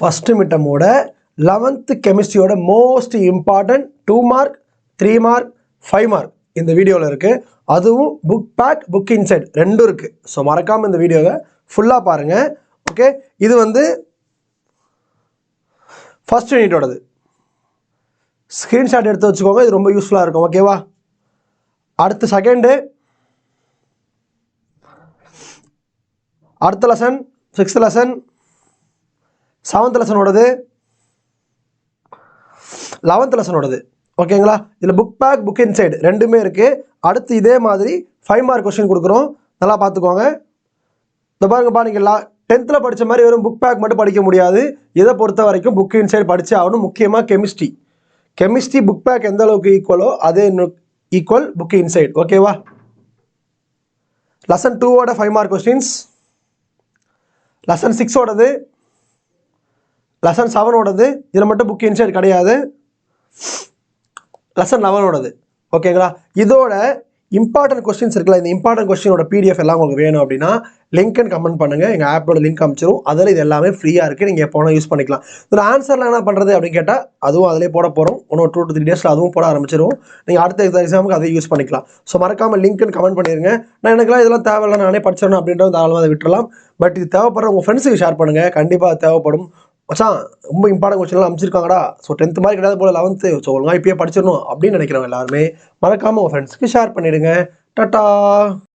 First மிட்டமோட 11th கெமிஸ்ட்ரியோட most important 2 mark 3 mark 5 mark இந்த வீடியோவில் இருக்குது. அதுவும் புக் பேக் புக் இன்சைட் ரெண்டும் இருக்குது. ஸோ மறக்காமல் இந்த வீடியோவை ஃபுல்லாக பாருங்கள். ஓகே, இது வந்து ஃபஸ்ட் யூனிட்டோடது. ஸ்க்ரீன்ஷாட் எடுத்து வச்சுக்கோங்க, இது ரொம்ப யூஸ்ஃபுல்லாக இருக்கும். ஓகேவா? அடுத்த செகண்டு, அடுத்த lesson 6th lesson, 7th லெசனோடது, 11th லெசனோடது. ஓகேங்களா? இதில் புக் பேக் புக் இன்சைட் ரெண்டுமே இருக்குது. அடுத்து இதே மாதிரி 5 மார்க் கொஸ்டின் கொடுக்குறோம், நல்லா பார்த்துக்கோங்க. இந்த பாருங்கப்பா, நீங்கள் 10th படித்த மாதிரி வெறும் புக் பேக் மட்டும் படிக்க முடியாது. இதை பொறுத்த வரைக்கும் புக் இன்சைட் படித்தே ஆகணும். முக்கியமாக கெமிஸ்ட்ரி புக் பேக் எந்த அளவுக்கு ஈக்குவலோ அதே ஈக்குவல் புக் இன்சைட். ஓகேவா? லெசன் 2ஓட 5 மார்க் கொஸ்டின்ஸ், லெசன் 6ஓடது, லெசன் 7ஓடது, இதில் மட்டும் புக் இன்சைட் கிடையாது. லெசன் 11ஓடது. ஓகேங்களா? இதோட இம்பார்ட்டன்ட் கொஸ்டின்ஸ் இருக்குல்ல, இந்த இம்பார்ட்டன்ட் கொஸ்டினோட பிடிஎஃப் எல்லாம் உங்களுக்கு வேணும் அப்படின்னா லிங்க்னு கமெண்ட் பண்ணுங்கள், எங்கள் ஆப்போட லிங்க் அமைச்சிரும். அதில் இது எல்லாமே ஃப்ரீயாக இருக்குது, நீங்கள் எப்போ வேணால் யூஸ் பண்ணிக்கலாம். இதில் ஆன்சர்லாம் என்ன பண்ணுறது அப்படின்னு கேட்டால் அதுவும் அதிலே போட போகிறோம். இன்னும் 2 to 3 டேஸில் அதுவும் போட ஆரம்பிச்சிடும். நீங்கள் அடுத்த எக்ஸாமுக்கு அதை யூஸ் பண்ணிக்கலாம். ஸோ மறக்காமல் லிங்க்னு கமெண்ட் பண்ணிடுங்க. நான் எனக்குலாம் இதெல்லாம் தேவையில்லை, நானே படிச்சிடணும் அப்படின்றது தாராளமாக அதை விட்டுறலாம். பட் இது தேவைப்படுற உங்கள் ஃப்ரெண்ட்ஸுக்கு ஷேர் பண்ணுங்கள், கண்டிப்பாக அது தேவைப்படும். மச்சான் ரொம்ப இம்பார்ட்டன்ட் கொஸ்டின்லாம் அமைச்சிருக்காங்கடா, ஸோ 10th மாதிரி கிடையாது போல 11th, ஸோ ஒழுங்காக இப்போயே படிச்சிடணும் அப்படின்னு நினைக்கிறவங்க எல்லாருமே மறக்காமல் உங்கள் ஃப்ரெண்ட்ஸ்க்கு ஷேர் பண்ணிவிடுங்க. டாட்டா.